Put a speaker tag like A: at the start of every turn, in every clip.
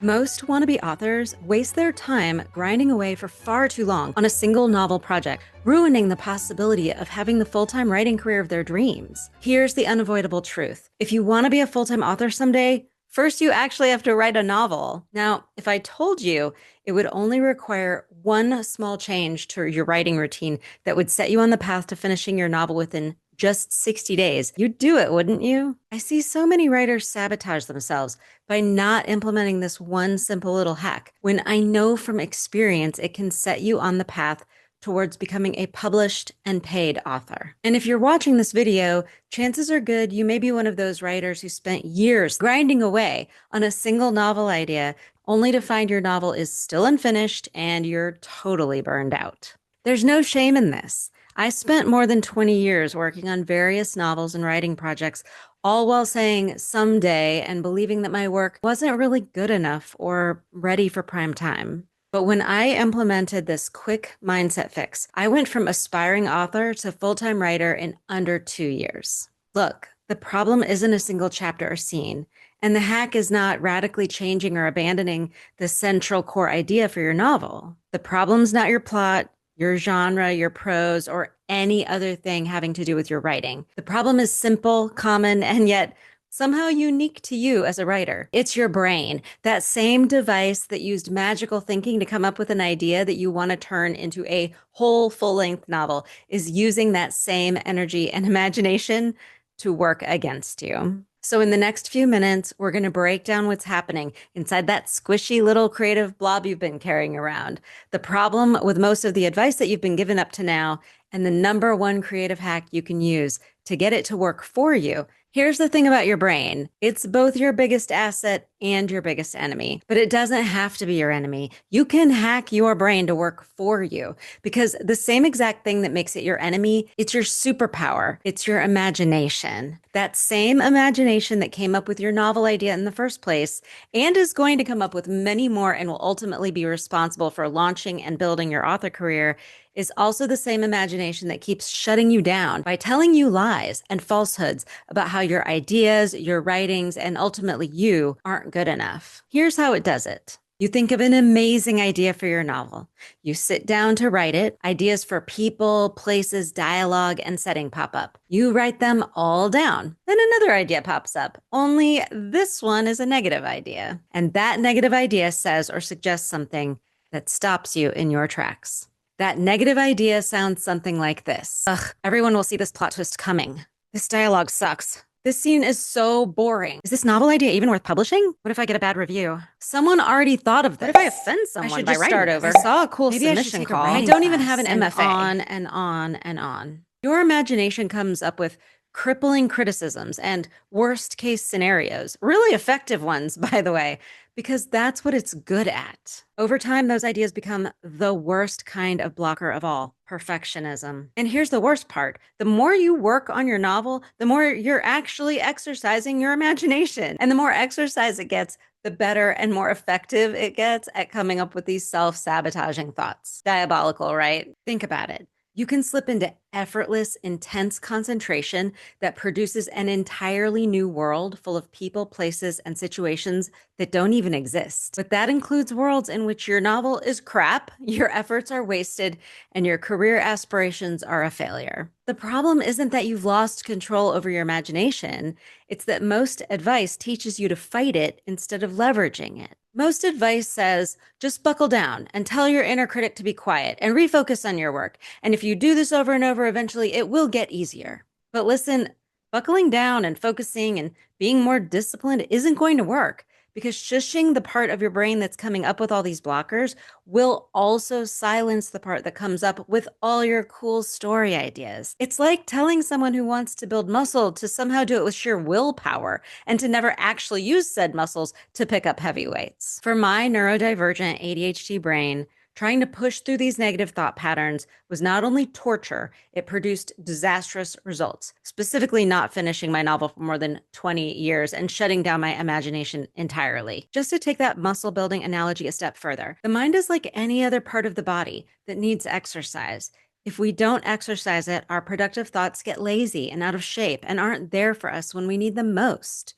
A: Most wannabe authors waste their time grinding away for far too long on a single novel project, ruining the possibility of having the full-time writing career of their dreams. Here's the unavoidable truth. If you want to be a full-time author someday, first you actually have to write a novel. Now, if I told you it would only require one small change to your writing routine that would set you on the path to finishing your novel within just 60 days, you'd do it, wouldn't you? I see so many writers sabotage themselves by not implementing this one simple little hack, when I know from experience it can set you on the path towards becoming a published and paid author. And if you're watching this video, chances are good you may be one of those writers who spent years grinding away on a single novel idea only to find your novel is still unfinished and you're totally burned out. There's no shame in this. I spent more than 20 years working on various novels and writing projects, all while saying someday and believing that my work wasn't really good enough or ready for prime time. But when I implemented this quick mindset fix, I went from aspiring author to full-time writer in under 2 years. Look, the problem isn't a single chapter or scene, and the hack is not radically changing or abandoning the central core idea for your novel. The problem's not your plot, your genre, your prose, or any other thing having to do with your writing. The problem is simple, common, and yet somehow unique to you as a writer. It's your brain, that same device that used magical thinking to come up with an idea that you want to turn into a whole full-length novel, is using that same energy and imagination to work against you. So in the next few minutes, we're going to break down what's happening inside that squishy little creative blob you've been carrying around, the problem with most of the advice that you've been given up to now, and the number one creative hack you can use to get it to work for you. Here's the thing about your brain. It's both your biggest asset and your biggest enemy, but it doesn't have to be your enemy. You can hack your brain to work for you, because the same exact thing that makes it your enemy, it's your superpower. It's your imagination. That same imagination that came up with your novel idea in the first place and is going to come up with many more and will ultimately be responsible for launching and building your author career is also the same imagination that keeps shutting you down by telling you lies and falsehoods about how your ideas, your writings, and ultimately you aren't good enough. Here's how it does it. You think of an amazing idea for your novel. You sit down to write it. Ideas for people, places, dialogue, and setting pop up. You write them all down. Then another idea pops up, only this one is a negative idea. And that negative idea says or suggests something that stops you in your tracks. That negative idea sounds something like this. Ugh, everyone will see this plot twist coming. This dialogue sucks. This scene is so boring. Is this novel idea even worth publishing? What if I get a bad review? Someone already thought of this. What if I offend someone by writing start over? I saw a cool submission call. I don't even have an MFA. On and on and on. Your imagination comes up with crippling criticisms and worst case scenarios, really effective ones, by the way, because that's what it's good at. Over time, those ideas become the worst kind of blocker of all, perfectionism. And here's the worst part. The more you work on your novel, the more you're actually exercising your imagination. And the more exercise it gets, the better and more effective it gets at coming up with these self-sabotaging thoughts. Diabolical, right? Think about it. You can slip into effortless, intense concentration that produces an entirely new world full of people, places, and situations that don't even exist. But that includes worlds in which your novel is crap, your efforts are wasted, and your career aspirations are a failure. The problem isn't that you've lost control over your imagination. It's that most advice teaches you to fight it instead of leveraging it. Most advice says, just buckle down and tell your inner critic to be quiet and refocus on your work. And if you do this over and over, eventually it will get easier. But listen, buckling down and focusing and being more disciplined isn't going to work, because shushing the part of your brain that's coming up with all these blockers will also silence the part that comes up with all your cool story ideas. It's like telling someone who wants to build muscle to somehow do it with sheer willpower and to never actually use said muscles to pick up heavy weights. For my neurodivergent ADHD brain, trying to push through these negative thought patterns was not only torture, it produced disastrous results, specifically not finishing my novel for more than 20 years and shutting down my imagination entirely. Just to take that muscle building analogy a step further, the mind is like any other part of the body that needs exercise. If we don't exercise it, our productive thoughts get lazy and out of shape and aren't there for us when we need them most.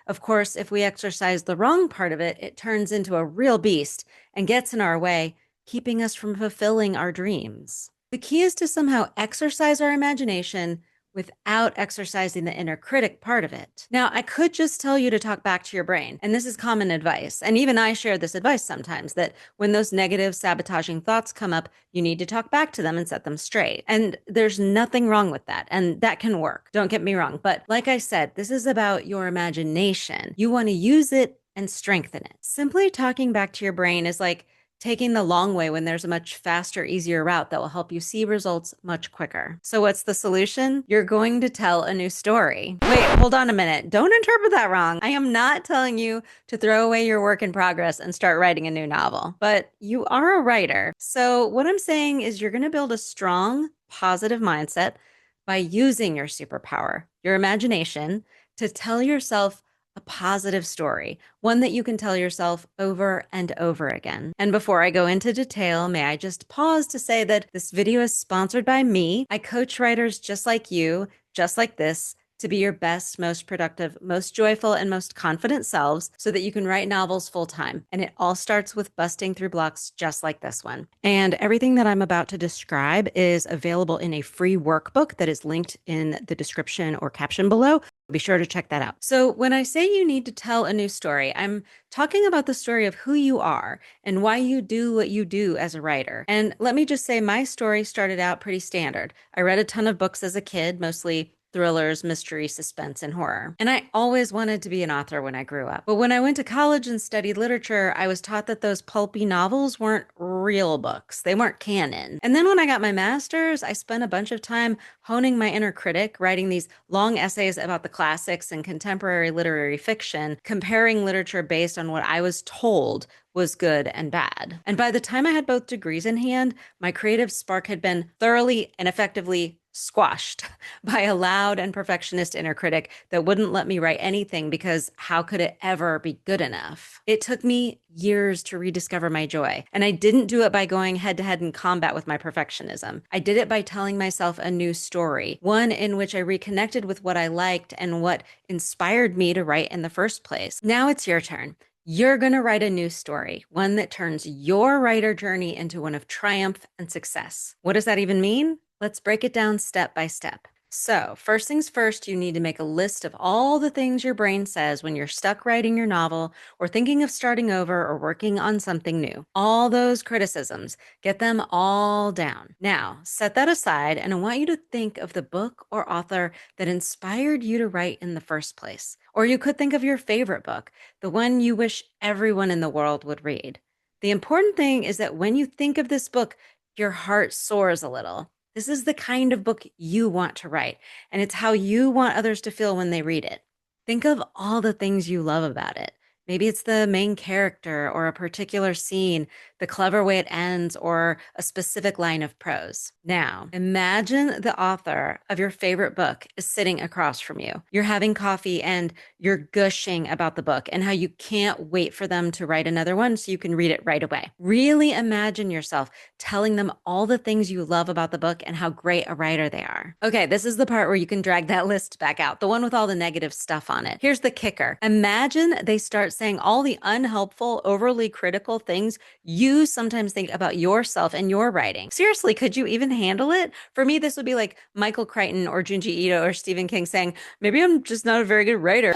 A: Of course, if we exercise the wrong part of it, it turns into a real beast and gets in our way, keeping us from fulfilling our dreams. The key is to somehow exercise our imagination without exercising the inner critic part of it. Now, I could just tell you to talk back to your brain, and this is common advice. And even I share this advice sometimes, that when those negative, sabotaging thoughts come up, you need to talk back to them and set them straight. And there's nothing wrong with that. And that can work. Don't get me wrong. But like I said, this is about your imagination. You want to use it and strengthen it. Simply talking back to your brain is like taking the long way when there's a much faster, easier route that will help you see results much quicker. So what's the solution? You're going to tell a new story. Wait, hold on a minute. Don't interpret that wrong. I am not telling you to throw away your work in progress and start writing a new novel, but you are a writer. So what I'm saying is you're going to build a strong, positive mindset by using your superpower, your imagination, to tell yourself a positive story, one that you can tell yourself over and over again. And before I go into detail, may I just pause to say that this video is sponsored by me. I coach writers just like you, just like this, to be your best, most productive, most joyful, and most confident selves so that you can write novels full time. And it all starts with busting through blocks just like this one. And everything that I'm about to describe is available in a free workbook that is linked in the description or caption below. Be sure to check that out. So when I say you need to tell a new story, I'm talking about the story of who you are and why you do what you do as a writer. And let me just say, my story started out pretty standard. I read a ton of books as a kid, mostly thrillers, mystery, suspense, and horror. And I always wanted to be an author when I grew up. But when I went to college and studied literature, I was taught that those pulpy novels weren't real books. They weren't canon. And then when I got my master's, I spent a bunch of time honing my inner critic, writing these long essays about the classics and contemporary literary fiction, comparing literature based on what I was told was good and bad. And by the time I had both degrees in hand, my creative spark had been thoroughly and effectively squashed by a loud and perfectionist inner critic that wouldn't let me write anything because how could it ever be good enough? It took me years to rediscover my joy. And I didn't do it by going head to head in combat with my perfectionism. I did it by telling myself a new story, one in which I reconnected with what I liked and what inspired me to write in the first place. Now it's your turn. You're going to write a new story, one that turns your writer journey into one of triumph and success. What does that even mean? Let's break it down step by step. So, first things first, you need to make a list of all the things your brain says when you're stuck writing your novel or thinking of starting over or working on something new. All those criticisms, get them all down. Now, set that aside, and I want you to think of the book or author that inspired you to write in the first place. Or you could think of your favorite book, the one you wish everyone in the world would read. The important thing is that when you think of this book, your heart soars a little. This is the kind of book you want to write, and it's how you want others to feel when they read it. Think of all the things you love about it. Maybe it's the main character or a particular scene, the clever way it ends, or a specific line of prose. Now, imagine the author of your favorite book is sitting across from you. You're having coffee and you're gushing about the book and how you can't wait for them to write another one so you can read it right away. Really imagine yourself telling them all the things you love about the book and how great a writer they are. Okay, this is the part where you can drag that list back out, the one with all the negative stuff on it. Here's the kicker. Imagine they start saying all the unhelpful, overly critical things you sometimes think about yourself and your writing. Seriously, could you even handle it? For me, this would be like Michael Crichton or Junji Ito or Stephen King saying, maybe I'm just not a very good writer.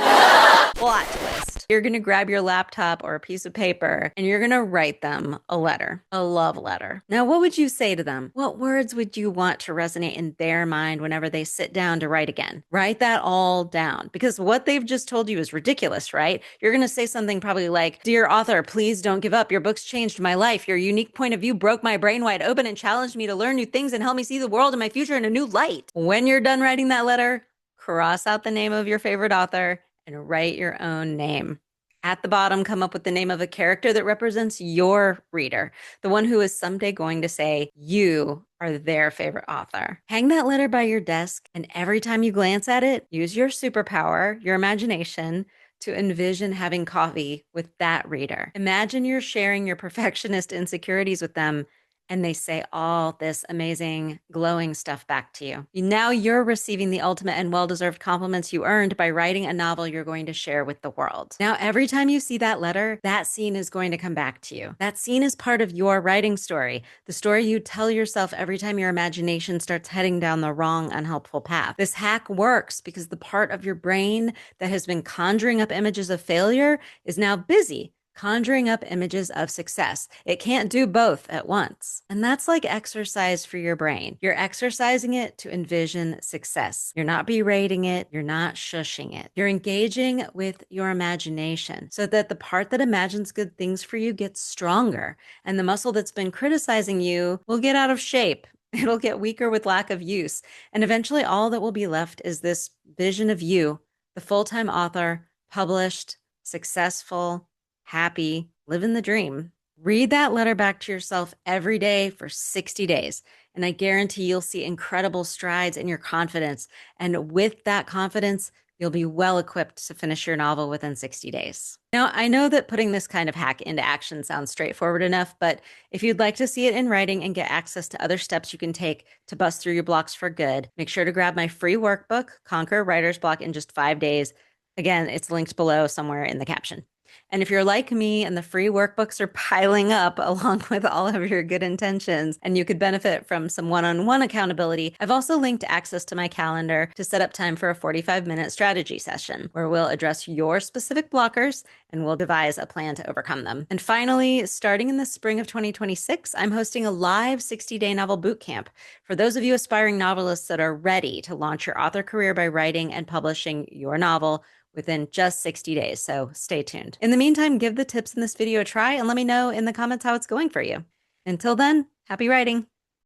A: Plot twist. You're going to grab your laptop or a piece of paper and you're going to write them a letter, a love letter. Now, what would you say to them? What words would you want to resonate in their mind whenever they sit down to write again? Write that all down, because what they've just told you is ridiculous, right? You're going to say something probably like, "Dear author, please don't give up. Your books changed my life. Your unique point of view broke my brain wide open and challenged me to learn new things and help me see the world and my future in a new light." When you're done writing that letter, cross out the name of your favorite author and write your own name. At the bottom, come up with the name of a character that represents your reader, the one who is someday going to say you are their favorite author. Hang that letter by your desk, and every time you glance at it, use your superpower, your imagination, to envision having coffee with that reader. Imagine you're sharing your perfectionist insecurities with them and they say all this amazing, glowing stuff back to you. Now you're receiving the ultimate and well-deserved compliments you earned by writing a novel you're going to share with the world. Now, every time you see that letter, that scene is going to come back to you. That scene is part of your writing story, the story you tell yourself every time your imagination starts heading down the wrong, unhelpful path. This hack works because the part of your brain that has been conjuring up images of failure is now busy conjuring up images of success. It can't do both at once. And that's like exercise for your brain. You're exercising it to envision success. You're not berating it. You're not shushing it. You're engaging with your imagination so that the part that imagines good things for you gets stronger, and the muscle that's been criticizing you will get out of shape. It'll get weaker with lack of use. And eventually, all that will be left is this vision of you, the full-time author, published, successful, happy, living the dream. Read that letter back to yourself every day for 60 days, and I guarantee you'll see incredible strides in your confidence. And with that confidence, you'll be well equipped to finish your novel within 60 days. Now, I know that putting this kind of hack into action sounds straightforward enough, but if you'd like to see it in writing and get access to other steps you can take to bust through your blocks for good, make sure to grab my free workbook, Conquer Writer's Block in Just 5 Days. Again, it's linked below somewhere in the caption. And if you're like me and the free workbooks are piling up along with all of your good intentions, and you could benefit from some one-on-one accountability, I've also linked access to my calendar to set up time for a 45-minute strategy session where we'll address your specific blockers and we'll devise a plan to overcome them. And finally, starting in the spring of 2026, I'm hosting a live 60-day novel bootcamp for those of you aspiring novelists that are ready to launch your author career by writing and publishing your novel within just 60 days, so stay tuned. In the meantime, give the tips in this video a try and let me know in the comments how it's going for you. Until then, happy writing.